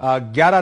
11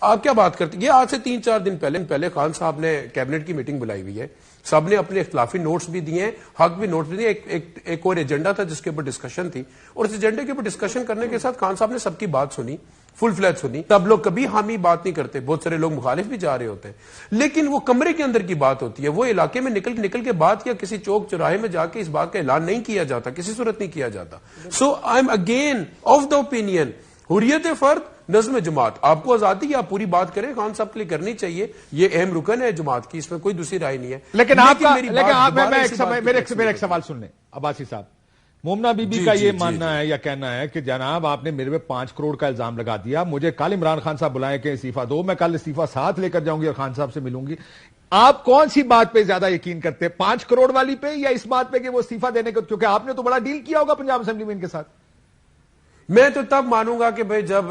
آپ کیا بات کرتے ہیں؟ یہ آج سے 3-4 دن پہلے خان صاحب نے کیبنٹ کی میٹنگ بلائی ہوئی ہے، سب نے اپنے اختلافی نوٹس بھی دیے ہیں، حق بھی نوٹس بھی دیے، ایک اور ایجنڈا تھا جس کے اوپر ڈسکشن تھی، اور اس ایجنڈے کے اوپر ڈسکشن کرنے کے ساتھ خان صاحب نے سب کی بات سنی، فل فلیج سنی. تب لوگ کبھی حامی بات نہیں کرتے، بہت سارے لوگ مخالف بھی جا رہے ہوتے ہیں، لیکن وہ کمرے کے اندر کی بات ہوتی ہے، وہ علاقے میں نکل کے بات یا کسی چوک چوراہے میں جا کے اس بات کا اعلان نہیں کیا جاتا، کسی صورت نہیں کیا جاتا. So I am again of the opinion, حریت فرد، نظم جماعت، آپ کو آزادی ہے، آپ پوری بات کریں، خان صاحب کے لیے کرنی چاہیے، یہ اہم رکن ہے جماعت کی، اس میں کوئی دوسری رائے نہیں ہے. لیکن میرا ایک سوال سن لیں عباسی صاحب، مومنا بی بی کا یہ ماننا ہے یا کہنا ہے کہ جناب آپ نے میرے پہ 5 کروڑ کا الزام لگا دیا، مجھے کل عمران خان صاحب بلائیں کہ استعفیٰ دو، میں کل استعفیٰ ساتھ لے کر جاؤں گی اور خان صاحب سے ملوں گی. آپ کون سی بات پہ زیادہ یقین کرتے ہیں، 5 کروڑ والی پہ یا اس بات پہ کہ وہ استعفیٰ دینے کو، کیونکہ آپ نے تو بڑا ڈیل کیا ہوگا پنجاب اسمبلی میں ان کے ساتھ؟ میں تو تب مانوں گا کہ بھئی جب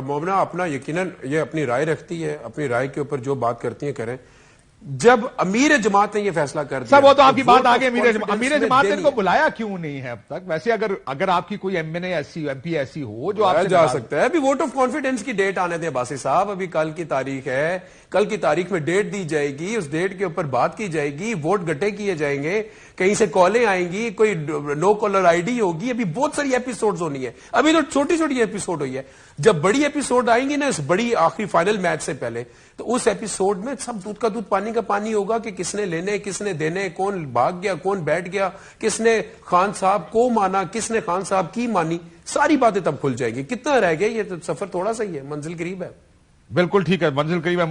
مومنا اپنا یقیناً یہ اپنی رائے رکھتی ہے، اپنی رائے کے اوپر جو بات کرتی ہیں کریں. جب امیر جماعت نے یہ فیصلہ کر دیا، سب وہ تو آپ کی بات آگے، امیر جماعت نے ان کو بلایا کیوں نہیں ہے اب تک؟ ویسے اگر آپ کی کوئی ایم پی ایسی ہو جو آپ سے جا سکتا ہے. ابھی ووٹ آف کانفیڈنس کی ڈیٹ آنے دیں باسی صاحب، ابھی کل کی تاریخ ہے، کل کی تاریخ میں ڈیٹ دی جائے گی، اس ڈیٹ کے اوپر بات کی جائے گی، ووٹ گٹے کیے جائیں گے، کہیں سے کالیں آئیں گی، کوئی نو کالر آئی ڈی ہوگی، ابھی بہت ساری ایپیسوڈز ہونی ہے. ابھی تو چھوٹی چھوٹی ایپیسوڈ ہوئی ہے، جب بڑی ایپیسوڈ آئیں گی نا اس بڑی آخری فائنل میچ سے پہلے، تو اس ایپیسوڈ میں سب دودھ کا دودھ پانی کا پانی ہوگا کہ کس نے لینے، کس نے دینے، کون بھاگ گیا، کون بیٹھ گیا، کس نے خان صاحب کو مانا، کس نے خان صاحب کی مانی، ساری باتیں تب کھل جائیں گی. کتنا رہ گیا، یہ تو سفر تھوڑا سا ہی ہے، منزل قریب ہے. بالکل ٹھیک ہے، منزل قریب ہے.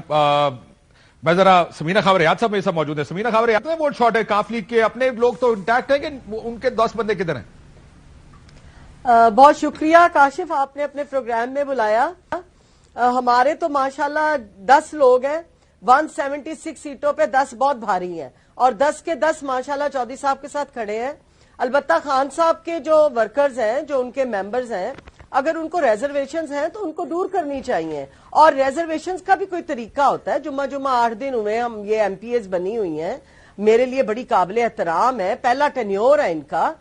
میں ذرا سمینہ خاوریات صاحب میرے ساتھ موجود ہے. سمینہ خاوریات میں ووٹ شارٹ ہے کاف لیگ کے، اپنے لوگ تو انٹیکٹ ہیں کہ ان کے 10 بندے کدھر ہیں؟ بہت شکریہ کاشف، آپ نے اپنے پروگرام میں بلایا. ہمارے تو ماشاءاللہ 10 لوگ ہیں، 176 سیٹوں پہ 10 بہت بھاری ہیں، اور 10 کے 10 ماشاءاللہ چودھری صاحب کے ساتھ کھڑے ہیں. البتہ خان صاحب کے جو ورکرز ہیں، جو ان کے ممبرز ہیں، اگر ان کو ریزرویشنز ہیں تو ان کو دور کرنی چاہیے. اور ریزرویشنز کا بھی کوئی طریقہ ہوتا ہے. جمعہ 8 دن ہوئے ہم یہ ایم پی ایز بنی ہوئی ہیں، میرے لیے بڑی قابل احترام ہے، پہلا ٹینیور ہے ان کا.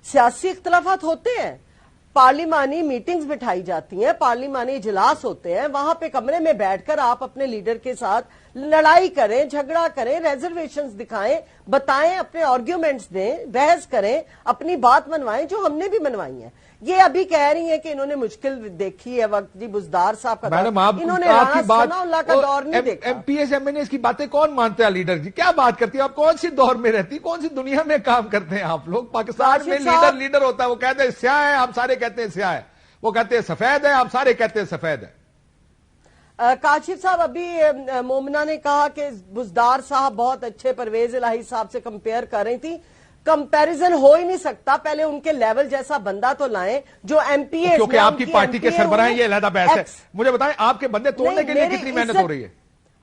سیاسی اختلافات ہوتے ہیں، پارلیمانی میٹنگز بٹھائی جاتی ہیں، پارلیمانی اجلاس ہوتے ہیں، وہاں پہ کمرے میں بیٹھ کر آپ اپنے لیڈر کے ساتھ لڑائی کریں، جھگڑا کریں، ریزرویشنز دکھائیں، بتائیں، اپنے آرگیومنٹس دیں، بحث کریں، اپنی بات منوائیں، جو ہم نے بھی منوائی ہیں. یہ ابھی کہہ رہی ہیں کہ انہوں نے مشکل دیکھی ہے وقت، جی بزدار صاحب کا دور، انہوں نے رانا ثناء اللہ کا دور نہیں دیکھا. M P S M N S کی باتیں کون مانتے ہیں؟ لیڈر جی کیا بات کرتی ہے آپ؟ کون سی دور میں رہتی، کون سی دنیا میں کام کرتے ہیں آپ لوگ؟ پاکستان میں لیڈر ہوتا ہے، وہ کہتے ہیں سیاہ ہے، آپ سارے کہتے ہیں سیاہ ہے، وہ کہتے ہیں سفید ہے، آپ سارے کہتے ہیں سفید ہے. کاشف صاحب، ابھی مومنہ نے کہا کہ بزدار صاحب بہت اچھے پرویز الہی صاحب سے کمپیئر کر رہی تھی. کمپیریزن ہو ہی نہیں سکتا، پہلے ان کے لیول جیسا بندہ تو لائیں جو ایم پی اے. کیونکہ آپ کی پارٹی کے سربراہ ہیں، یہ علیحدہ بحث ہے. مجھے بتائیں آپ کے بندے توڑنے کے لیے کتنی محنت ہو رہی ہے؟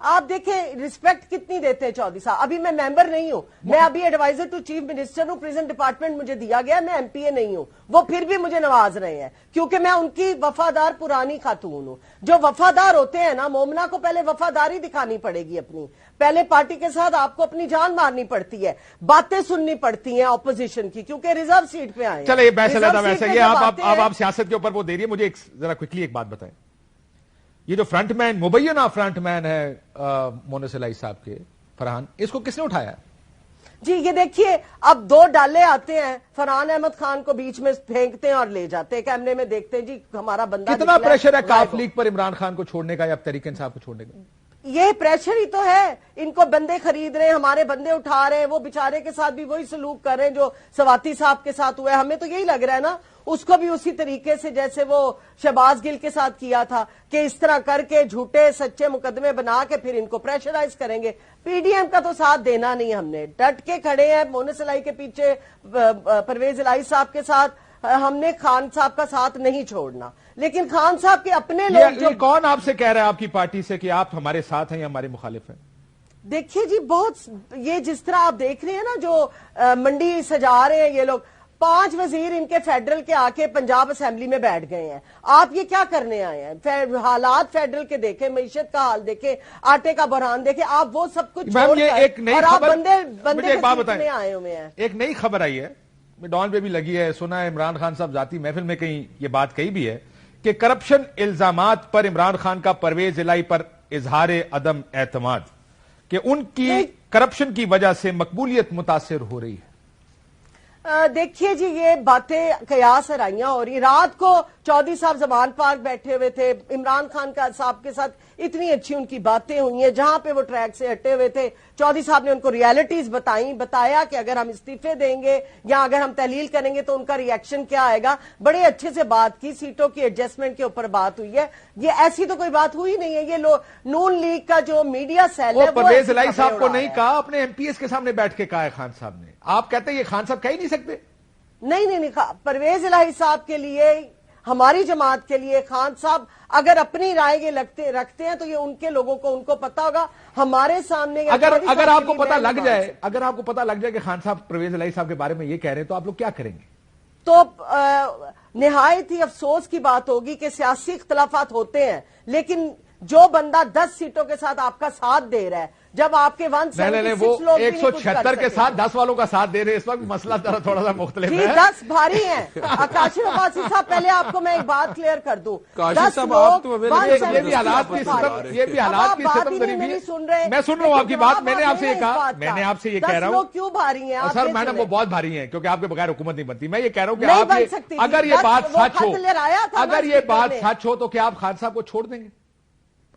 آپ دیکھیں رسپیکٹ کتنی دیتے ہیں چودھری صاحب. ابھی میں ممبر نہیں ہوں، میں ابھی ایڈوائزر ٹو چیف منسٹر ہوں، پریزنٹ ڈپارٹمنٹ مجھے دیا گیا، میں ایم پی اے نہیں ہوں. وہ پھر بھی مجھے نواز رہے ہیں کیونکہ میں ان کی وفادار پرانی خاتون ہوں. جو وفادار ہوتے ہیں نا، مومنہ کو پہلے وفاداری دکھانی پڑے گی اپنی، پہلے پارٹی کے ساتھ آپ کو اپنی جان مارنی پڑتی ہے، باتیں سننی پڑتی ہیں اپوزیشن کی، کیونکہ ریزرو سیٹ پہ آئے. چلے یہ بحث علیحدہ ویسے یہ آپ سیاست کے اوپر وہ دے رہی ہے. مجھے ذرا کوئکلی ایک بات بتائیں، یہ جو فرنٹ مین مبینہ فرنٹ مین ہے مونس الہی صاحب کے، فرحان، اس کو کس نے اٹھایا؟ جی یہ دیکھیے، اب 2 ڈالے آتے ہیں، فرحان احمد خان کو بیچ میں پھینکتے ہیں اور لے جاتے ہیں، کیمرے میں دیکھتے ہیں جی ہمارا بندہ. کتنا پریشر ہے کاف لیگ پر عمران خان کو چھوڑنے کا یا تحریک انصاف کو چھوڑنے کا؟ یہ پریشر ہی تو ہے. ان کو بندے خرید رہے ہیں، ہمارے بندے اٹھا رہے ہیں، وہ بیچارے کے ساتھ بھی وہی سلوک کر رہے ہیں جو سواتی صاحب کے ساتھ ہوا ہے. ہمیں تو یہی لگ رہا ہے نا، اس کو بھی اسی طریقے سے جیسے وہ شہباز گل کے ساتھ کیا تھا کہ اس طرح کر کے جھوٹے سچے مقدمے بنا کے پھر ان کو پریشرائز کریں گے. پی ڈی ایم کا تو ساتھ دینا نہیں، ہم نے ڈٹ کے کھڑے ہیں مونس الہی کے پیچھے، پرویز الہی صاحب کے ساتھ. ہم نے خان صاحب کا ساتھ نہیں چھوڑنا، لیکن خان صاحب کے اپنے لوگ جو... کون آپ سے کہہ رہا ہے آپ کی پارٹی سے کہ آپ ہمارے ساتھ ہیں یا ہمارے مخالف ہیں؟ دیکھیے جی، بہت یہ جس طرح آپ دیکھ رہے ہیں نا، جو منڈی سجا رہے ہیں یہ لوگ، 5 وزیر ان کے فیڈرل کے آ کے پنجاب اسمبلی میں بیٹھ گئے ہیں. آپ یہ کیا کرنے آئے ہیں؟ حالات فیڈرل کے دیکھیں، معیشت کا حال دیکھیں، آٹے کا بحران دیکھیں، آپ وہ سب کچھ چھوڑ کر اور آپ بندے کے آئے ہوئے ہیں. ایک نئی خبر آئی ہے، ڈان پہ بھی لگی ہے، سنا ہے عمران خان صاحب ذاتی محفل میں کہیں یہ بات کہی بھی ہے کہ کرپشن الزامات پر عمران خان کا پرویز الہی پر اظہار عدم اعتماد کہ ان کی کرپشن کی وجہ سے مقبولیت متاثر ہو رہی ہے؟ دیکھیے جی، یہ باتیں قیاس آرائیاں ہو رہی. رات کو چودھری صاحب زمان پارک بیٹھے ہوئے تھے، عمران خان صاحب کے ساتھ اتنی اچھی ان کی باتیں ہوئی ہیں، جہاں پہ وہ ٹریک سے ہٹے ہوئے تھے چودھری صاحب نے ان کو ریالٹیز بتایا کہ اگر ہم استعفے دیں گے یا اگر ہم تحلیل کریں گے تو ان کا ریئیکشن کیا آئے گا. بڑے اچھے سے بات کی، سیٹوں کی ایڈجسٹمنٹ کے اوپر بات ہوئی ہے. یہ ایسی تو کوئی بات ہوئی نہیں ہے. یہ نون لیگ کا جو میڈیا سیل ہے، پرویز الہی صاحب کو نہیں کہا، اپنے ایم پی ایس کے سامنے بیٹھ کے کہا ہے خان صاحب نے. آپ کہتے ہیں یہ خان صاحب کہہ ہی نہیں سکتے؟ نہیں، پرویز الہی صاحب کے لیے، ہماری جماعت کے لیے خان صاحب اگر اپنی رائے یہ رکھتے ہیں تو یہ ان کے لوگوں کو ان کو پتا ہوگا. ہمارے سامنے اگر آپ کو پتا لگ جائے کہ خان صاحب پرویز الہی صاحب کے بارے میں یہ کہہ رہے ہیں تو آپ لوگ کیا کریں گے؟ تو نہایت ہی افسوس کی بات ہوگی کہ سیاسی اختلافات ہوتے ہیں، لیکن جو بندہ 10 سیٹوں کے ساتھ آپ کا ساتھ دے رہا ہے، جب آپ کے 176 لوگ 176 کے ساتھ 10 والوں کا ساتھ دے رہے ہیں، اس وقت مسئلہ تھوڑا سا مختلف ہے. 10 بھاری ہیں. کاشف عباسی صاحب، پہلے آپ کو میں ایک بات کلیئر کر دوں. یہ بھی حالات کی ستم دری بھی. میں سن رہا ہوں آپ کی بات. میں نے آپ سے یہ کہا، میں نے آپ سے یہ کہہ رہا ہوں کیوں بھاری ہیں سر میڈم، وہ بہت بھاری ہیں کیونکہ آپ کے بغیر حکومت نہیں بنتی. میں یہ کہہ رہا ہوں کہ آپ اگر یہ بات سچ ہو تو کیا آپ خان صاحب کو چھوڑ دیں گے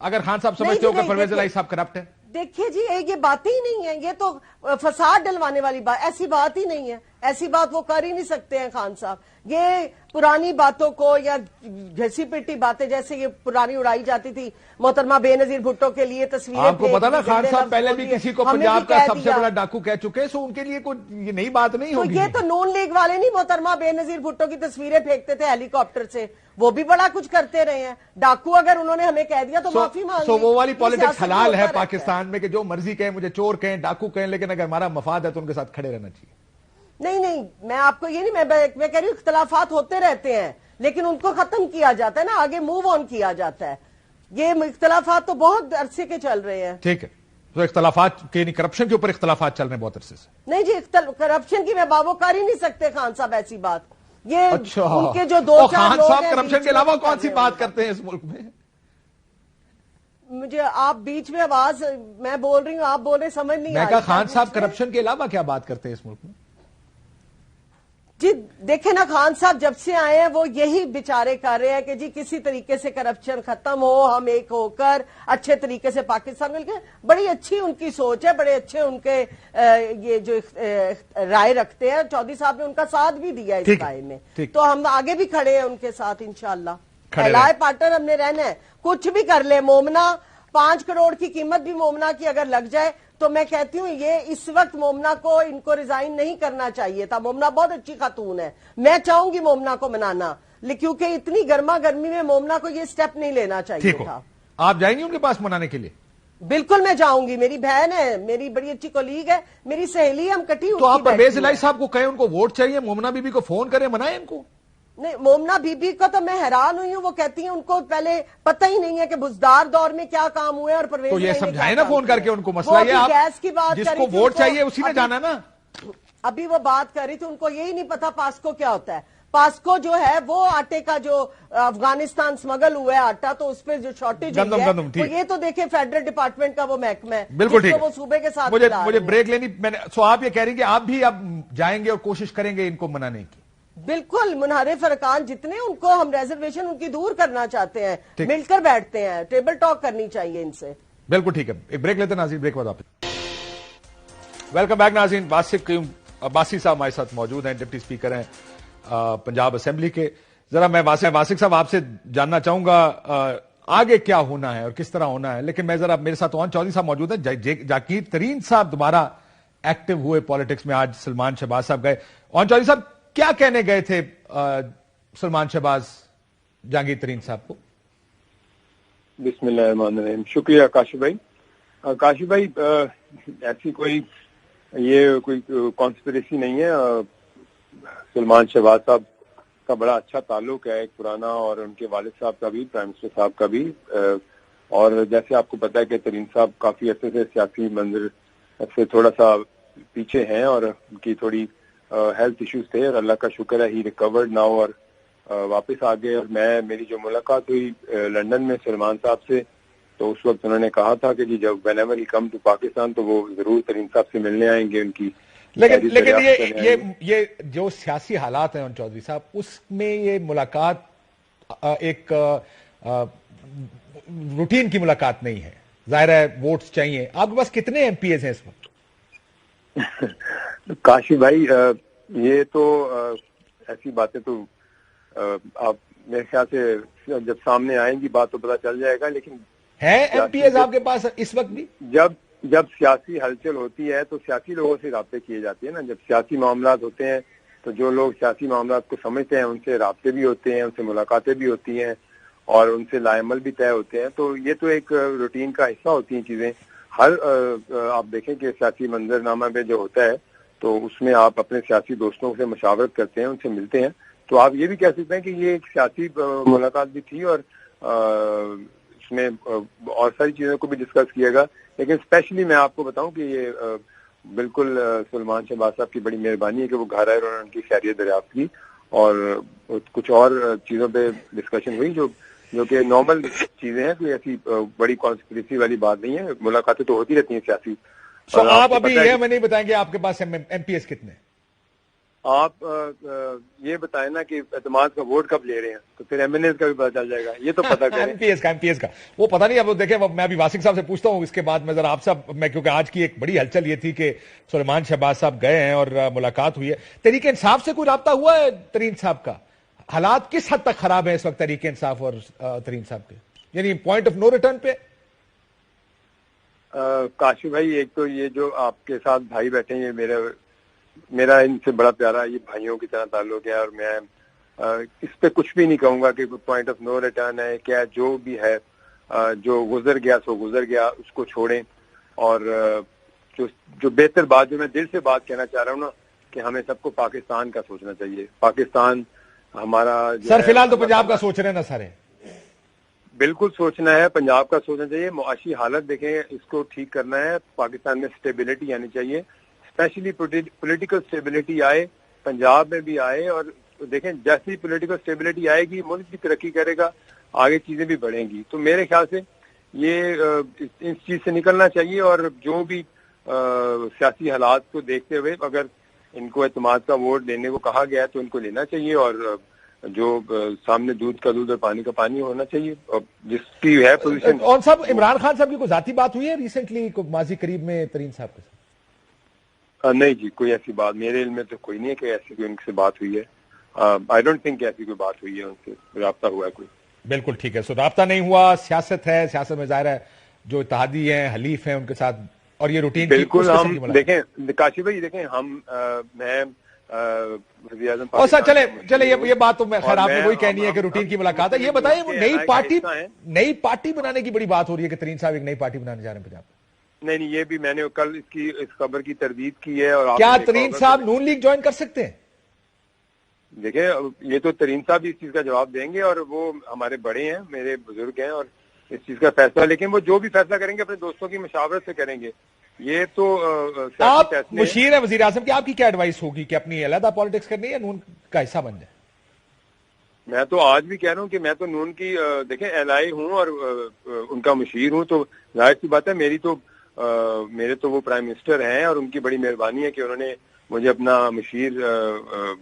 اگر خان صاحب سمجھتے ہو کہ پرویز الہی صاحب کرپٹ ہے؟ دیکھیے جی، یہ باتیں ہی نہیں ہیں. یہ تو فساد ڈلوانے والی بات، ایسی بات ہی نہیں ہے. ایسی بات وہ کر ہی نہیں سکتے ہیں خان صاحب. یہ پرانی باتوں کو یا گھسی پٹی باتیں جیسے یہ پرانی اڑائی جاتی تھی محترمہ بے نظیر بھٹو کے لیے تصویریں. آپ کو پتا نا خان صاحب پہلے بھی کسی کو پنجاب کا سب سے بڑا ڈاکو کہہ چکے، سو ان کے لیے کوئی یہ نئی بات نہیں ہوگی. یہ تو نون لیگ والے نہیں محترمہ بے نظیر بھٹو کی تصویریں پھینکتے تھے ہیلی کاپٹر سے، وہ بھی بڑا کچھ کرتے رہے ہیں. ڈاکو اگر انہوں نے ہمیں کہہ دیا تو معافی مانگی. وہ والی پالیٹکس حلال ہے پاکستان میں کہ جو مرضی کہیں، مجھے چور کہیں، ڈاکو کہیں، لیکن اگر ہمارا مفاد ہے تو ان کے ساتھ کھڑے رہنا چاہیے. نہیں، میں آپ کو یہ نہیں، میں کہہ رہی ہوں اختلافات ہوتے رہتے ہیں لیکن ان کو ختم کیا جاتا ہے نا، آگے موو آن کیا جاتا ہے. یہ اختلافات تو بہت عرصے کے چل رہے ہیں. ٹھیک ہے، تو اختلافات کے کرپشن کے اوپر اختلافات چل رہے ہیں بہت عرصے سے. نہیں جی، کرپشن کی میں بابو کر ہی نہیں سکتے خان صاحب ایسی بات. یہ اچھا، ان کے جو 2-4 خان لوگ صاحب ہیں کرپشن کے علاوہ کون سی بات کرتے ہیں اس ملک میں؟ مجھے آپ بیچ میں آواز، میں بول رہی ہوں آپ بول رہے، سمجھ نہیں آ رہی. میں کہا خان صاحب کرپشن کے علاوہ کیا بات کرتے ہیں اس ملک میں؟ جی دیکھیں نا، خان صاحب جب سے آئے ہیں وہ یہی بیچارے کر رہے ہیں کہ جی کسی طریقے سے کرپشن ختم ہو، ہم ایک ہو کر اچھے طریقے سے پاکستان مل کے. بڑی اچھی ان کی سوچ ہے، بڑے اچھے ان کے یہ جو رائے رکھتے ہیں. چودھری صاحب نے ان کا ساتھ بھی دیا اس رائے میں، تو ہم آگے بھی کھڑے ہیں ان کے ساتھ انشاءاللہ. الائے پارٹنر ہم نے رہنا ہے، کچھ بھی کر لے. مومنہ 5 کروڑ کی قیمت بھی مومنہ کی اگر لگ جائے تو میں کہتی ہوں یہ اس وقت مومنہ کو ان کو ریزائن نہیں کرنا چاہیے تھا. مومنہ بہت اچھی خاتون ہے، میں چاہوں گی مومنہ کو منانا، کیونکہ اتنی گرما گرمی میں مومنہ کو یہ سٹیپ نہیں لینا چاہیے تھا. آپ جائیں گی ان کے پاس منانے کے لیے؟ بالکل میں جاؤں گی. میری بہن ہے، میری بڑی اچھی کولیگ ہے، میری سہیلی ہے، ہم کٹھی. تو آپ پرویز الہی صاحب کو کہیں ان کو ووٹ چاہیے، مومنہ بی بی کو فون کریں، منائیں ان کو. نہیں، مومنہ بی بی کا تو میں حیران ہوئی ہوں. وہ کہتی ہیں ان کو پہلے پتہ ہی نہیں ہے کہ بزدار دور میں کیا کام ہوئے اور پرویز تو یہ سمجھائیں نا فون کر کے ان کو. مسئلہ یہ آپ گیس کی بات، جس کو ووٹ چاہیے اسی نے جانا نا. ابھی وہ بات کر رہی تھی، ان کو یہی نہیں پتا پاسکو کیا ہوتا ہے. پاسکو جو ہے وہ آٹے کا جو افغانستان سمگل ہوا ہے آٹا، تو اس پہ جو شارٹیج ہوئی ہے یہ تو دیکھیں فیڈرل ڈپارٹمنٹ کا وہ محکمہ ہے. بالکل ٹھیک، وہ صوبے کے ساتھ. مجھے بریک لینی. سو آپ یہ کہہ رہی ہیں کہ آپ بھی اب جائیں گے اور کوشش کریں گے ان کو منانے کی؟ بالکل. منحرف ارکان جتنے ان کو ہم ریزرویشن ان کی دور کرنا چاہتے ہیں، مل کر بیٹھتے ہیں، ٹیبل ٹاک کرنی چاہیے ان سے. بالکل ٹھیک ہے، ایک بریک لیتے ہیں ناظرین، بریک بعد واپس. ویلکم بیک ناظرین. عباسی صاحب ہمارے ساتھ موجود ہیں، ڈپٹی اسپیکر ہیں پنجاب اسمبلی کے. ذرا میں واسق صاحب آپ سے جاننا چاہوں گا آگے کیا ہونا ہے اور کس طرح ہونا ہے، لیکن میں ذرا میرے ساتھ اون چودھری صاحب موجود ہیں. ذاکر ترین صاحب دوبارہ ایکٹیو ہوئے پالیٹکس میں، آج سلمان شہباز صاحب گئے. اون چودھری صاحب کیا کہنے گئے تھے سلمان شہباز جہانگیر ترین صاحب کو؟ بسم اللہ الرحمن الرحیم. شکریہ کاشف بھائی. کاشف بھائی، ایسی کوئی کانسپریسی نہیں ہے. سلمان شہباز صاحب کا بڑا اچھا تعلق ہے، ایک پرانا، اور ان کے والد صاحب کا بھی، پرائم منسٹر صاحب کا بھی. اور جیسے آپ کو پتا ہے کہ ترین صاحب کافی عرصے سے سیاسی منظر سے تھوڑا سا پیچھے ہیں اور ان کی تھوڑی ہیلتھ ایشوز تھے، اور اللہ کا شکر ہے ہی ریکورڈ ناؤ اور واپس آ گئے. اور میری جو ملاقات ہوئی لندن میں سلمان صاحب سے، تو اس وقت انہوں نے کہا تھا کہ جی جب whenever he come to Pakistan تو وہ ضرور ترین صاحب سے ملنے آئیں گے, ان کی لیکن یہ جو سیاسی حالات ہیں چودھری صاحب, اس میں یہ ملاقات ایک روٹین کی ملاقات نہیں ہے. ظاہر ہے ووٹس چاہیے. آپ کے پاس کتنے ایم پی ایز ہیں اس وقت؟ کاشف بھائی یہ تو ایسی باتیں تو آپ میرے خیال سے جب سامنے آئیں گی بات تو پتہ چل جائے گا. لیکن ہے ایم پی ایز آپ کے پاس اس وقت بھی؟ جب سیاسی ہلچل ہوتی ہے تو سیاسی لوگوں سے رابطے کیے جاتے ہیں نا. جب سیاسی معاملات ہوتے ہیں تو جو لوگ سیاسی معاملات کو سمجھتے ہیں ان سے رابطے بھی ہوتے ہیں, ان سے ملاقاتیں بھی ہوتی ہیں اور ان سے لائے عمل بھی طے ہوتے ہیں. تو یہ تو ایک روٹین کا حصہ ہوتی ہیں چیزیں. ہر آپ دیکھیں کہ سیاسی منظرنامہ میں جو ہوتا ہے تو اس میں آپ اپنے سیاسی دوستوں سے مشاورت کرتے ہیں, ان سے ملتے ہیں. تو آپ یہ بھی کہہ سکتے ہیں کہ یہ ایک سیاسی ملاقات بھی تھی اور اس میں اور ساری چیزوں کو بھی ڈسکس کیے گا. لیکن اسپیشلی میں آپ کو بتاؤں کہ یہ بالکل سلمان شہباز صاحب کی بڑی مہربانی ہے کہ وہ گھر آئے اور انہوں نے ان کی خیریت دریافت کی اور کچھ اور چیزوں پہ ڈسکشن ہوئی جو کہ نارمل چیزیں ہیں, کوئی ایسی بڑی کانسپریسی والی بات نہیں ہے. ملاقاتیں تو ہوتی رہتی ہیں سیاسی. آپ ابھی یہ ہمیں نہیں بتائیں گے آپ کے پاس ایم پی ایس کتنے؟ آپ یہ بتائیں نا کہ اعتماد کا ووٹ کب لے رہے ہیں تو پھر ایم این ایز کا بھی پتہ چل جائے گا. یہ تو پتہ کریں. ایم پی ایس کا وہ پتہ نہیں. اب دیکھیں میں ابھی واسق صاحب سے پوچھتا ہوں, اس کے بعد میں ذرا آپ صاحب میں, کیونکہ آج کی ایک بڑی ہلچل یہ تھی کہ سلیمان شہباز صاحب گئے ہیں اور ملاقات ہوئی ہے. تحریک انصاف سے کوئی رابطہ ہوا ہے ترین صاحب کا؟ حالات کس حد تک خراب ہیں اس وقت تحریک انصاف اور ترین صاحب کے, یعنی پوائنٹ آف نو ریٹرن پہ؟ کاشف بھائی ایک تو یہ جو آپ کے ساتھ بھائی بیٹھے ہیں, یہ میرا ان سے بڑا پیارا یہ بھائیوں کی طرح تعلق ہے اور میں اس پہ کچھ بھی نہیں کہوں گا کہ پوائنٹ آف نو ریٹرن ہے کیا. جو بھی ہے جو گزر گیا سو گزر گیا, اس کو چھوڑیں. اور جو بہتر بات جو میں دل سے بات کہنا چاہ رہا ہوں نا کہ ہمیں سب کو پاکستان کا سوچنا چاہیے. پاکستان ہمارا سر فی الحال تو پنجاب کا سوچ رہے ہیں نا سر؟ بالکل سوچنا ہے, پنجاب کا سوچنا چاہیے. معاشی حالت دیکھیں, اس کو ٹھیک کرنا ہے. پاکستان میں سٹیبلٹی آنی چاہیے, اسپیشلی پولیٹیکل سٹیبلٹی آئے, پنجاب میں بھی آئے. اور دیکھیں جیسی پولیٹیکل سٹیبلٹی آئے گی ملک بھی ترقی کرے گا, آگے چیزیں بھی بڑھیں گی. تو میرے خیال سے یہ اس چیز سے نکلنا چاہیے اور جو بھی سیاسی حالات کو دیکھتے ہوئے اگر ان کو اعتماد کا ووٹ دینے کو کہا گیا ہے تو ان کو لینا چاہیے اور جو سامنے دودھ کا دودھ اور پانی کا پانی ہونا چاہیے. اور جس کی ہے پوزیشن. اور صاحب عمران خان صاحب کی کوئی ذاتی بات ہوئی ہے ریسنٹلی ماضی قریب میں ترین صاحب کے ساتھ؟ نہیں جی, کوئی ایسی بات میرے علم میں تو کوئی نہیں ہے کہ ایسی کوئی ان سے بات ہوئی ہے. آئی ڈونٹ تھنک ایسی کوئی بات ہوئی ہے, ان سے رابطہ ہوا ہے کوئی. بالکل ٹھیک ہے. سو رابطہ نہیں ہوا, سیاست ہے, سیاست میں ظاہر ہے جو اتحادی ہیں حلیف ہیں ان کے ساتھ, اور یہ روٹین بالکل. ہم دیکھیں کاشف بھائی, دیکھیں میں وزیر اعظم اور سر چلے یہ بات تو خیر آپ نے وہی کہنی ہے کہ روٹین کی ملاقات ہے. یہ بتائیے وہ نئی پارٹی بنانے کی بڑی بات ہو رہی ہے کہ ترین صاحب ایک نئی پارٹی بنانے جا رہے ہیں پنجاب میں. نہیں, یہ بھی میں نے کل اس خبر کی تردید کی ہے. اور کیا ترین صاحب نون لیگ جوائن کر سکتے ہیں؟ دیکھیں یہ تو ترین صاحب اس چیز کا جواب دیں گے اور وہ ہمارے بڑے ہیں, میرے بزرگ ہیں اور اس چیز کا فیصلہ, لیکن وہ جو بھی فیصلہ کریں گے اپنے دوستوں کی مشاورت سے کریں گے. یہ تو آپ مشیر ہیں وزیر اعظم کی, آپ کی کیا ایڈوائس ہوگی کہ اپنی علیحدہ پالیٹکس کرنی ہے یا نون کا حصہ بن جائے؟ میں تو آج بھی کہہ رہا ہوں کہ میں تو نون کی دیکھیں ایلائی ہوں اور ان کا مشیر ہوں. تو ظاہر سی بات ہے میرے تو وہ پرائم منسٹر ہیں اور ان کی بڑی مہربانی ہے کہ انہوں نے مجھے اپنا مشیر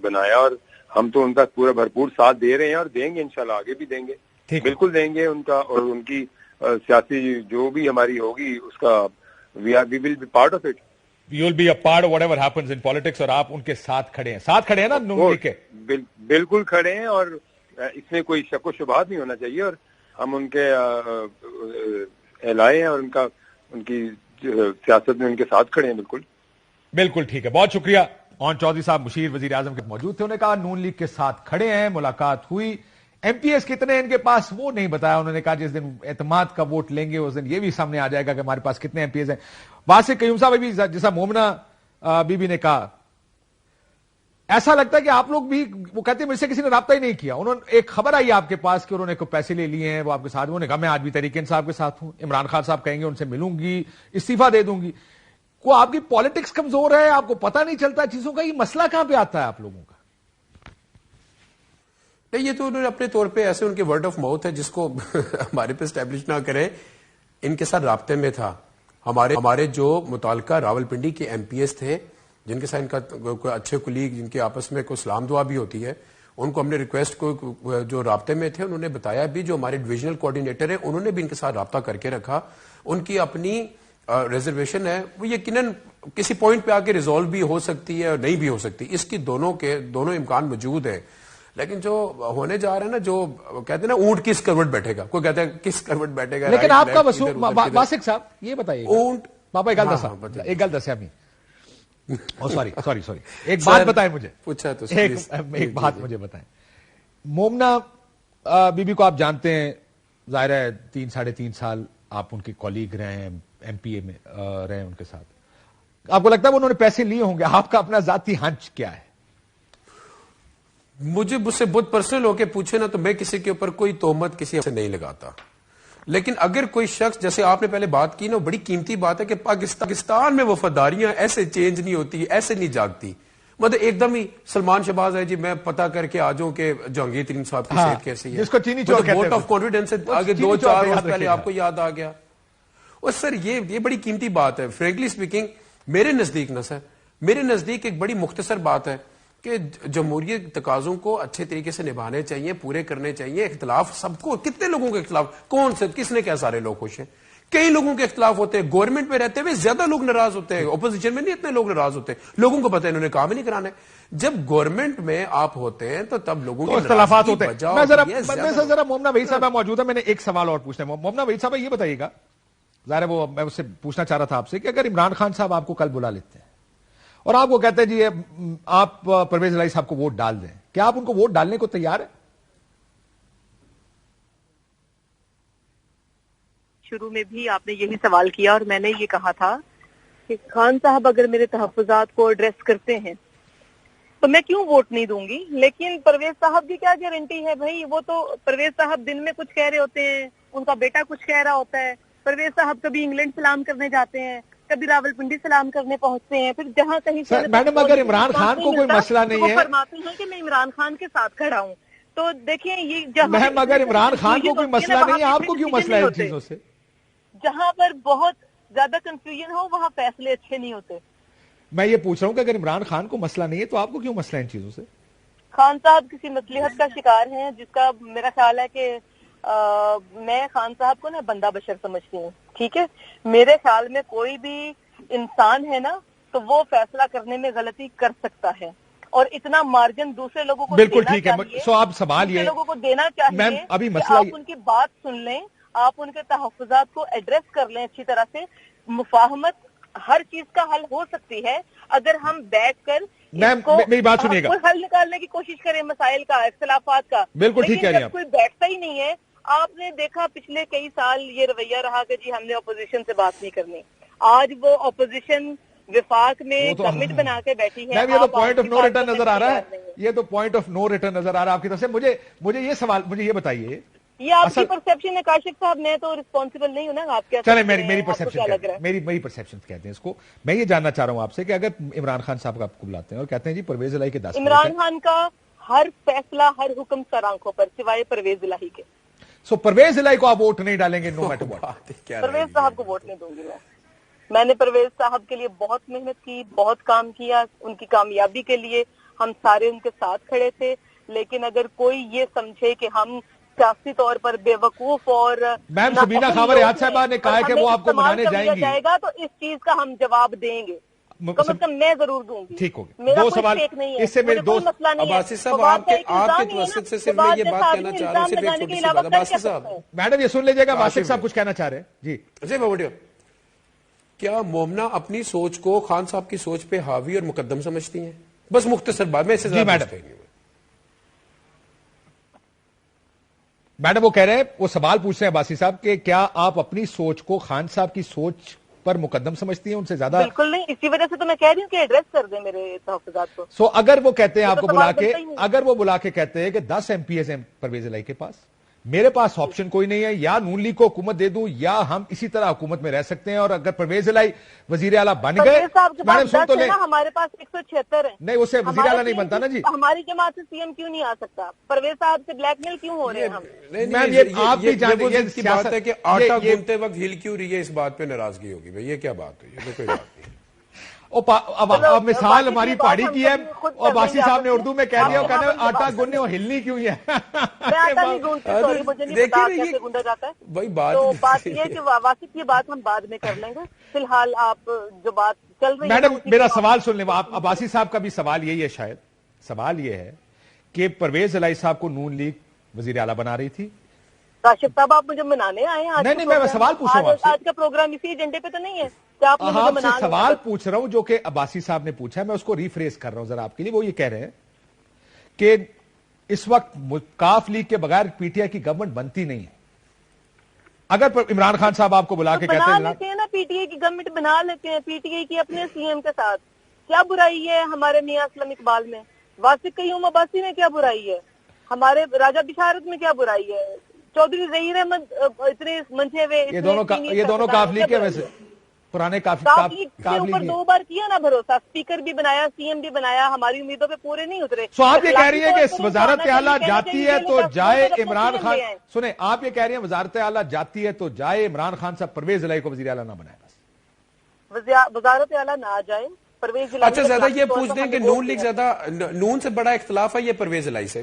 بنایا اور ہم تو ان کا پورا بھرپور ساتھ دے رہے ہیں اور دیں گے انشاءاللہ, آگے بھی دیں گے. بالکل دیں گے ان کا. اور ان کی سیاسی جو بھی ہماری ہوگی اس کا we will be part of it. You will be a part of whatever happens in politics, اور آپ ان کے ساتھ کھڑے ہیں نا نون لیگ کے؟ بالکل کھڑے ہیں اور اس میں کوئی شک و شبہات نہیں ہونا چاہیے. اور ہم ان کے اہلائے ہیں اور ان کی سیاست میں ان کے ساتھ کھڑے ہیں. بالکل ٹھیک ہے. بہت شکریہ. چودھری صاحب مشیر وزیر اعظم کے موجود تھے, انہوں نے کہا نون لیگ کے ساتھ کھڑے ہیں, ملاقات ہوئی. ایم پی ایس کتنے ہیں ان کے پاس وہ نہیں بتایا. انہوں نے کہا جس دن اعتماد کا ووٹ لیں گے اس دن یہ بھی سامنے آ جائے گا کہ ہمارے پاس کتنے ایم پی ایس ہیں. واسق قیوم صاحب بھی جیسا مومنہ بی بی نے کہا, ایسا لگتا ہے کہ آپ لوگ بھی, وہ کہتے ہیں مجھ سے کسی نے رابطہ ہی نہیں کیا. انہوں نے ایک خبر آئی آپ کے پاس کہ انہوں نے کوئی پیسے لے لیے ہیں, وہ آپ کے ساتھ. انہوں نے کہا میں آج بھی تحریک انصاف کے ساتھ ہوں, عمران خان صاحب کہیں گے ان سے ملوں گی, استعفیٰ دے دوں گی. کو آپ کی پالیٹکس کمزور ہے, آپ کو پتہ نہیں چلتا چیزوں کا, یہ مسئلہ کہاں پہ آتا ہے آپ لوگوں کا؟ نہیں, یہ تو انہوں نے اپنے طور پہ ایسے ان کے ورڈ آف ماؤتھ ہے جس کو ہمارے پہ اسٹیبلش نہ کریں. ان کے ساتھ رابطے میں تھا. ہمارے جو متعلقہ راولپنڈی کے ایم پی ایس تھے جن کے ساتھ ان کا کوئی اچھے کلیگ جن کے آپس میں کوئی سلام دعا بھی ہوتی ہے, ان کو ہم نے ریکویسٹ کو جو رابطے میں تھے انہوں نے بتایا بھی, جو ہمارے ڈویژنل کوآرڈینیٹر ہیں انہوں نے بھی ان کے ساتھ رابطہ کر کے رکھا. ان کی اپنی ریزرویشن ہے, وہ یقیناً کسی پوائنٹ پہ آ کے ریزالو بھی ہو سکتی ہے اور نہیں بھی ہو سکتی, اس کی دونوں امکان موجود ہیں. لیکن جو ہونے جا رہا ہے نا, جو کہتے ہیں نا اونٹ کس کروٹ بیٹھے گا, کوئی کہتا ہے کس کروٹ بیٹھے گا. لیکن آپ کا واسق صاحب یہ بتائیے, اونٹ پاپا ایک گل دسیا سوری ایک بات بتائیں مجھے, پوچھا تو ایک بات مجھے بتائیں. مومنا بی بی کو آپ جانتے ہیں, ظاہر ہے 3-3.5 سال آپ ان کے کولیگ رہے ہیں, ایم پی اے میں رہے ان کے ساتھ. آپ کو لگتا ہے انہوں نے پیسے لیے ہوں گے؟ آپ کا اپنا ذاتی ہنچ کیا ہے؟ مجھے مجھ سے بہت پرسنل ہو کے پوچھے نا تو میں کسی کے اوپر کوئی تہمت کسی سے نہیں لگاتا. لیکن اگر کوئی شخص, جیسے آپ نے پہلے بات کی نا, بڑی قیمتی بات ہے کہ پاکستان میں وفاداریاں ایسے چینج نہیں ہوتی, ایسے نہیں جاگتی. مطلب ایک دم ہی سلمان شہباز ہے جی, میں پتا کر کے آ جاؤں کہ جہانگیر ترین صاحب کی صحت کیسی ہے, جس کو چینی چور کہتے ہیں, ووٹ آف کانفیڈنس آگے 2-4 روز پہلے آپ کو یاد آ گیا. اور سر یہ بڑی قیمتی بات ہے. فرینکلی اسپیکنگ میرے نزدیک ایک بڑی مختصر بات ہے کہ جمہوریت تقاضوں کو اچھے طریقے سے نبھانے چاہیے, پورے کرنے چاہیے. اختلاف سب کو, کتنے لوگوں کے اختلاف, کس نے کیا سارے لوگ خوش ہیں؟ کئی لوگوں کے اختلاف ہوتے ہیں. گورنمنٹ میں رہتے ہوئے زیادہ لوگ ناراض ہوتے ہیں, اپوزیشن میں نہیں اتنے لوگ ناراض ہوتے. لوگوں کو پتہ ہے انہوں نے کام ہی نہیں کرانا. جب گورنمنٹ میں آپ ہوتے ہیں تو تب لوگوں کے اختلافات ہوتے ہیں. میں ذرا مومنا وحید صاحب موجود ہے, میں نے ایک سوال اور پوچھنا ہے. مومنا وحید صاحب یہ بتائیے گا, ظاہر ہے وہ میں اس سے پوچھنا چاہ رہا تھا آپ سے, کہ اگر عمران خان صاحب آپ کو کل بلا لیتے ہیں اور آپ کو کہتے ہیں جی آپ پرویز الہی صاحب کو ووٹ ڈال دیں, کیا آپ ان کو ووٹ ڈالنے کو تیار ہیں؟ شروع میں بھی آپ نے یہی سوال کیا اور میں نے یہ کہا تھا کہ خان صاحب اگر میرے تحفظات کو ایڈریس کرتے ہیں تو میں کیوں ووٹ نہیں دوں گی. لیکن پرویز صاحب کی کیا گارنٹی ہے بھائی, وہ تو پرویز صاحب دن میں کچھ کہہ رہے ہوتے ہیں, ان کا بیٹا کچھ کہہ رہا ہوتا ہے. پرویز صاحب کبھی انگلینڈ سلام کرنے جاتے ہیں, کبھی راولپنڈی سلام کرنے پہنچتے ہیں, پھر جہاں کہیں سے میڈم اگر عمران خان کو کوئی مسئلہ نہیں ہے, وہ فرماتے ہیں کہ میں عمران خان کے ساتھ کھڑا ہوں. تو دیکھیں یہ میم اگر عمران خان کو کوئی مسئلہ نہیں ہے, آپ کو کیوں مسئلہ ہے ان چیزوں سے؟ جہاں پر بہت زیادہ کنفیوژن ہو وہاں فیصلے اچھے نہیں ہوتے. میں یہ پوچھ رہا ہوں کہ اگر عمران خان کو مسئلہ نہیں ہے تو آپ کو کیوں مسئلہ ہے ان چیزوں سے؟ خان صاحب کسی مصلحت کا شکار ہیں, جس کا میرا خیال ہے کہ میں خان صاحب کو نا بندہ بشر سمجھتی ہوں. ٹھیک ہے, میرے خیال میں کوئی بھی انسان ہے نا تو وہ فیصلہ کرنے میں غلطی کر سکتا ہے, اور اتنا مارجن دوسرے لوگوں کو بالکل ٹھیک ہے. سو آپ سوال یہ لوگوں کو دینا چاہیے ابھی کہ مسئلہ آپ ان کی بات سن لیں, آپ ان کے تحفظات کو ایڈریس کر لیں اچھی طرح سے. مفاہمت ہر چیز کا حل ہو سکتی ہے اگر ہم بیٹھ کر میری بات سنیے گا, حل نکالنے کی کوشش کریں مسائل کا, اختلافات کا. بالکل ٹھیک کہہ رہی ہیں آپ. کوئی بیٹھتا ہی نہیں ہے. آپ نے دیکھا پچھلے کئی سال یہ رویہ رہا کہ جی ہم نے اپوزیشن سے بات نہیں کرنی. آج وہ اپوزیشن وفاق میں کمٹ بنا کے بیٹھی ہے. یہ تو پوائنٹ آف نو ریٹرن نظر آ رہا ہے, یہ تو پوائنٹ آف نو ریٹرن نظر آ رہا ہے آپ کی طرف سے. مجھے یہ سوال, مجھے یہ بتائیے, یہ آپ کی پرسپشن ہے کاشف صاحب, میں تو رسپانسبل نہیں ہوں نا. آپ کیا چلے میری پرسپشن کہتے ہیں اس کو. میں یہ جاننا چاہ رہا ہوں آپ سے کہ اگر عمران خان صاحب آپ کو بلاتے ہیں اور کہتے ہیں جی پرویز الہی کے 10 عمران خان کا ہر فیصلہ, ہر حکم سر آنکھوں پر سوائے پرویز الہی کے. سو پرویز الہی کو آپ ووٹ نہیں ڈالیں گے نو میٹر واٹ؟ پرویز صاحب کو ووٹ نہیں دوں گی میں نے پرویز صاحب کے لیے بہت محنت کی, بہت کام کیا, ان کی کامیابی کے لیے ہم سارے ان کے ساتھ کھڑے تھے. لیکن اگر کوئی یہ سمجھے کہ ہم سیاسی طور پر بے وقوف اور میم سبینہ خاور ریاض صاحبہ نے کہا ہے کہ وہ آپ کو منانے جائیں گی, جائے گا تو اس چیز کا ہم جواب دیں گے, کم از کم میں ضرور دوں گی. ٹھیک ہوگا. دو سوال اس سے میرے دوست عباسی صاحب, آپ کے توسط سے صرف میں یہ بات کہنا چاہ رہا ہوں, صرف ایک چھوٹی سی بات. عباسی صاحب, میڈم یہ سن لیجیے گا, واسق صاحب کچھ کہنا چاہ رہے ہیں جی. کیا مومنا اپنی سوچ کو خان صاحب کی سوچ پہ حاوی اور مقدم سمجھتی ہیں؟ بس مختصر بات, میں اس سے میڈم وہ کہہ رہے ہیں, وہ سوال پوچھ رہے ہیں عباسی صاحب کہ کیا آپ اپنی سوچ کو خان صاحب کی سوچ پر مقدم سمجھتی ہیں, ان سے زیادہ؟ بالکل نہیں, اسی وجہ سے تو میں کہہ رہی ہوں کہ ایڈریس کر دیں میرے تحفظات کو. سو اگر وہ کہتے ہیں آپ کو بلا کے, اگر وہ بلا کے کہتے ہیں کہ 10 ایم پی ایس ہیں پرویز الہی کے پاس, میرے پاس آپشن کوئی نہیں ہے, یا نون لیگ کو حکومت دے دوں یا ہم اسی طرح حکومت میں رہ سکتے ہیں. اور اگر پرویز الہی وزیر اعلیٰ بن گئے, پرویز صاحب کے میڈم پاس سن 10 تو ہے لیں, نا, ہمارے پاس 176 ہے. نہیں اسے وزیر اعلیٰ نہیں بنتا نا جی. ہماری جماعت سے سی ایم کیوں نہیں آ سکتا؟ پرویز صاحب سے بلیک میل کیوں ہو رہے ہیں ہم؟ میم یہ آپ بھی جانتے ہیں کی بات ہے کہ آٹا گونتے وقت ہل کیوں رہی ہے, اس بات پہ ناراضگی ہوگی بھائی, یہ کیا بات ہوئی ہے؟ یہ کوئی بات نہیں. اب مثال ہماری پہاڑی کی ہے, اور باسی صاحب نے اردو میں کہہ دیا, وہ کہتے ہیں آٹا گننے اور ہلنی کیوں ہے. میں آٹا نہیں گونتی, سوری مجھے نہیں پتا کیسے گوندا جاتا ہے. بھائی تو بات یہ ہے کہ واسف کی بات ہم بعد میں کر لیں گے. فی الحال آپ جو بات چل رہی ہے, میڈم میرا سوال سن لیں. عباسی صاحب کا بھی سوال یہی ہے, شاید سوال یہ ہے کہ پرویز الہی صاحب کو نون لیگ وزیر اعلیٰ بنا رہی تھی. کاشف صاحب آپ مجھے منانے آئے ہیں؟ نہیں میں سوال پوچھ رہا ہوں آپ سے. آج کا پروگرام اسی ایجنڈے پہ تو نہیں ہے کہ آپ نے مجھے آپ سے منانا. سوال پوچھ رہا ہوں جو کہ عباسی صاحب نے پوچھا ہے, میں اس کو ریفریز کر رہا ہوں ذرا آپ کے لیے. وہ یہ کہہ رہے ہیں کہ اس وقت کاف لیگ کے بغیر پی ٹی آئی کی گورنمنٹ بنتی نہیں ہے. اگر عمران خان صاحب آپ کو بلا کے کہتے بنا لیتے ہیں نا, پی ٹی آئی کی گورنمنٹ بنا لیتے ہیں, پی ٹی آئی کی اپنے سی ایم کے ساتھ. کیا برائی ہے ہمارے میاں اسلم اقبال میں؟ واسف قیوم عباسی میں کیا برائی ہے؟ ہمارے راجہ بشارت میں کیا برائی ہے؟ چودھری ظہیر احمد اتنے منچے ہوئے, یہ دونوں کاف لیگ کے ویسے پرانے کاف لیگ کے اوپر 2 بار کیا نا بھروسہ, اسپیکر بھی بنایا, سی ایم بھی بنایا, ہماری امیدوں پہ پورے نہیں اترے. سو آپ یہ کہہ رہی ہیں کہ وزارت اعلیٰ جاتی ہے تو جائے عمران خان, سنیں آپ یہ کہہ رہی ہیں وزارت اعلیٰ جاتی ہے تو جائے عمران خان صاحب پرویز الہی کو وزیر اعلیٰ نہ بنائے. بس وزارت اعلیٰ نہ جائے پرویز الہی. اچھا زیادہ یہ پوچھ دیں کہ نون لیگ زیادہ نون سے بڑا اختلاف ہے یہ پرویز الہی سے.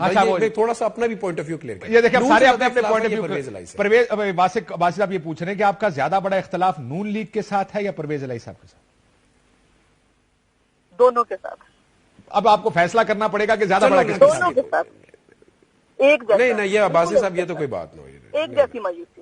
تھوڑا سا اپنا بھی پوائنٹ آف ویو کلیئر کریں. یہ دیکھیں سارے اپنے اپنے point of view. Parvez Abbasi sahib یہ پوچھ رہے ہیں کہ آپ کا زیادہ بڑا اختلاف نون لیگ کے ساتھ ہے یا پرویز الہی صاحب کے ساتھ؟ دونوں کے ساتھ. اب آپ کو فیصلہ کرنا پڑے گا کہ زیادہ بڑا کس کے ساتھ. دونوں کے ساتھ ایک جیسا. نہیں یہ عباسی صاحب یہ تو کوئی بات نہیں. ایک جیسی مایوسی.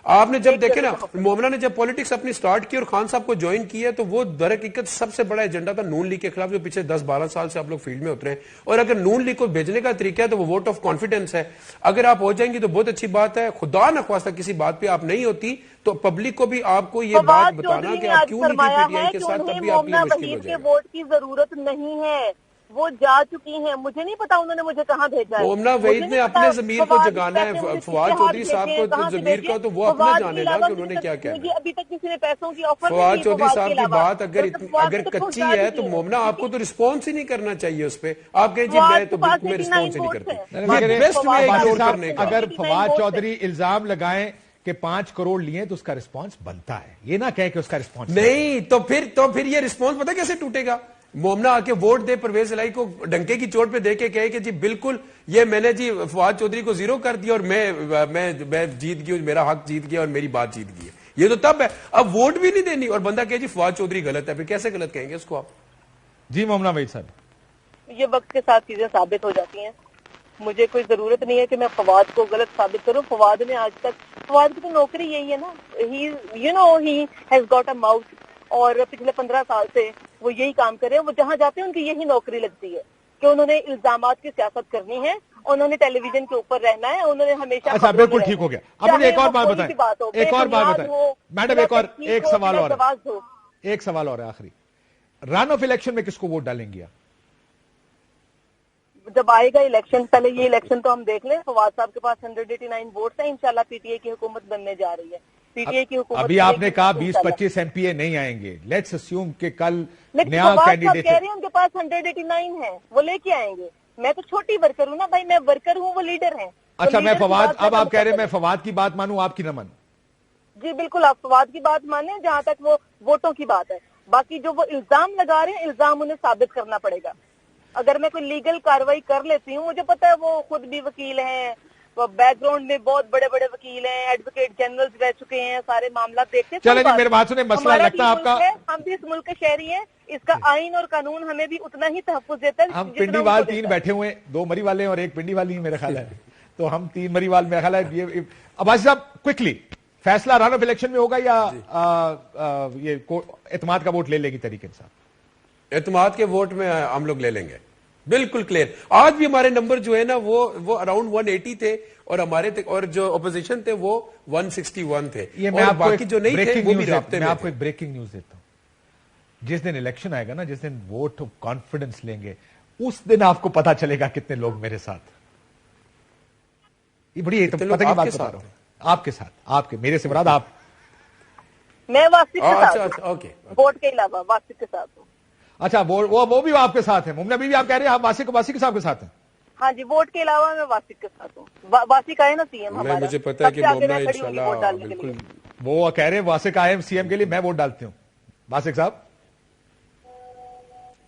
آپ نے جب دیکھے نا مومنہ نے جب پولیٹکس اپنی سٹارٹ کی اور خان صاحب کو جوائن کیا تو وہ در حقیقت سب سے بڑا ایجنڈا تھا نون لیگ کے خلاف, جو پچھلے 10-12 سال سے آپ لوگ فیلڈ میں اترے ہیں. اور اگر نون لیگ کو بھیجنے کا طریقہ ہے تو وہ ووٹ آف کانفیڈنس ہے. اگر آپ ہو جائیں گی تو بہت اچھی بات ہے. خدا نخواستہ کسی بات پہ آپ نہیں ہوتی تو پبلک کو بھی آپ کو یہ بات بتانا کہ آپ کیوں نہیں تھی پی ٹی آئی کے ساتھ, تب بھی آپ کے لیے مشکل ہو جائے گا. ووٹ کی ضرورت نہیں ہے, وہ جا چکی ہیں. مجھے نہیں پتا انہوں نے مجھے کہاں بھیجا ہے. مومنہ وحید نے اپنے ضمیر کو جگانا ہے. فواد چودھری صاحب کو ضمیر کا تو وہ اپنا جانے نا کہ انہوں نے کیا کہنا. ابھی تک کسی نے پیسوں کی آفر نہیں. فواد چودھری صاحب کی بات اگر کچی ہے تو مومنہ آپ کو تو رسپانس ہی نہیں کرنا چاہیے اس پہ. آپ کہیں جی میں تو بالکل میں رسپانس ہی نہیں کرتی. اگر فواد چودھری الزام لگائیں کہ 5 کروڑ لیے تو اس کا رسپانس بنتا ہے, یہ نہ کہیں کہ اس کا رسپانس نہیں. تو پھر یہ رسپانس پتہ کیسے ٹوٹے گا؟ مومنہ آ کے ووٹ دے پرویز الہی کو ڈنکے کی چوٹ پہ دے کے کہے کہ جی بالکل یہ میں نے جی فواد چودھری کو 0 کر دیا اور میں جیت گئی, میرا حق جیت گیا اور میری بات جیت گئی. یہ تو تب ہے. اب ووٹ بھی نہیں دینی اور بندہ کہے جی فواد چودھری غلط ہے, پھر کیسے غلط کہیں گے اس کو آپ؟ جی مومنہ وحید صاحب, یہ وقت کے ساتھ چیزیں ثابت ہو جاتی ہیں. مجھے کوئی ضرورت نہیں ہے کہ میں فواد کو غلط ثابت کروں. فواد نے آج تک, فواد کی تو نوکری یہی ہے نا, he has got a mouth, اور پچھلے 15 سال سے وہ یہی کام کر رہے ہیں. وہ جہاں جاتے ہیں ان کی یہی نوکری لگتی ہے کہ انہوں نے الزامات کی سیاست کرنی ہے, انہوں نے ٹیلی ویژن کے اوپر رہنا ہے, انہوں نے ہمیشہ. اچھا بالکل ٹھیک ہو گیا. اب مجھے ایک اور بات بتائیں, ایک اور بات بتائیں میڈم, ایک سوال اور ہے, ایک سوال اور ہے آخری. رن آف الیکشن میں کس کو ووٹ ڈالیں گے؟ جب آئے گا الیکشن, پہلے یہ الیکشن تو ہم دیکھ لیں. فواد صاحب کے پاس 189 ووٹس ہیں, انشاءاللہ پی ٹی آئی کی حکومت بننے جا رہی ہے. پی ٹی آئی کی حکومت, ابھی آپ نے کہا 20-25 ایم پی اے نہیں آئیں گے, لیٹس اسیوم کہ کل نیا فواد صاحب کینڈیڈیٹ کہہ رہے ہیں ان کے پاس 189 ہیں, وہ لے کے آئیں گے. میں تو چھوٹی ورکر ہوں نا بھائی, میں ورکر ہوں, وہ لیڈر ہیں. اچھا میں فواد, اب آپ کہہ رہے ہیں میں فواد کی بات مانوں, آپ کی نہ مانوں؟ جی بالکل آپ فواد کی بات مانیں جہاں تک وہ ووٹوں کی بات ہے. باقی جو وہ الزام لگا رہے ہیں, الزام انہیں ثابت کرنا پڑے گا. اگر میں کوئی لیگل کاروائی کر لیتی ہوں, مجھے پتا ہے وہ خود بھی وکیل ہیں, بیک گراؤنڈ میں بہت بڑے بڑے وکیل ہیں, ایڈوکیٹ جنرل رہ چکے ہیں, سارے معاملات دیکھتے ہیں. چلیں جی میرے بات سنیں, مسئلہ لگتا ہے آپ کا, ہم بھی اس ملک کے شہری ہیں, اس کا آئین اور قانون ہمیں بھی اتنا ہی تحفظ دیتا ہے. ہم پنڈی وال 3 بیٹھے ہوئے ہیں, 2 مری والے اور 1 پنڈی والی ہیں میرے خیال ہے, تو ہم 3 مری وال میرا خیال ہے. عباسی صاحب کوئکلی فیصلہ رن آف الیکشن میں ہوگا یا یہ اعتماد کا ووٹ لے لے گی تحریک انصاف؟ اعتماد کے ووٹ میں ہم لوگ لے لیں گے, بالکل کلیئر. آج بھی ہمارے نمبر جو ہے نا وہ اراؤنڈ 180 تھے, اور ہمارے اور جو اپوزیشن تھے وہ 161 تھے. اور باقی جو نہیں تھے وہ بھی رابطے میں. میں آپ کو ایک بریکنگ نیوز دیتا ہوں. جس دن الیکشن آئے گا نا, جس دن ووٹ کانفیڈنس لیں گے, اس دن آپ کو پتا چلے گا کتنے لوگ میرے ساتھ. یہ بڑی پتہ کی آپ بات کے بتا ساتھ رہا ہوں. آپ کے ساتھ, آپ کے, میرے سے مراد آپ. میں واسق کے اچھا ساتھ اچھا اوکے. ووٹ کے علاوہ واسق کے ساتھ ہوں. اچھا وہ بھی آپ کے ساتھ ہیں. مومنہ بی آپ کہہ رہے ہیں آپ واسق صاحب کے ساتھ ہیں. ہاں جی, ووٹ کے علاوہ میں واسق کے ساتھ ہوں. واسق آئے نا سی ایم ہمارا, مجھے پتا ہے کہ سب سے آگے مومنہ میں کھڑی ہوں گی ووٹ انشاءاللہ ڈالنے کے بالکل. لیے. وہ کہہ رہے ہیں واسق آئے سی ایم کے لیے, میں ووٹ ڈالتی ہوں. واسق صاحب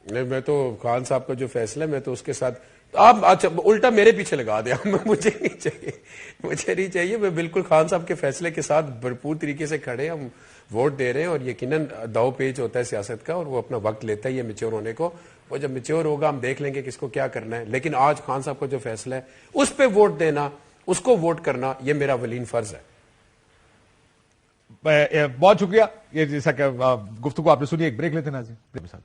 نہیں, میں تو خان صاحب کا جو فیصلہ ہے میں تو اس کے ساتھ. آپ اچھا الٹا میرے پیچھے لگا دیا. مجھے نہیں چاہیے. میں بالکل خان صاحب کے فیصلے کے ساتھ بھرپور طریقے سے کھڑے, ہم ووٹ دے رہے ہیں. اور یقیناً دو پیج ہوتا ہے سیاست کا, اور وہ اپنا وقت لیتا ہے یہ میچور ہونے کو. وہ جب میچور ہوگا ہم دیکھ لیں گے کس کو کیا کرنا ہے. لیکن آج خان صاحب کا جو فیصلہ ہے اس پہ ووٹ دینا, اس کو ووٹ کرنا, یہ میرا ولین فرض ہے. بہت شکریہ. یہ جیسا کہ گفتگو آپ نے سنی, ایک بریک لیتے ہیں ناظرین.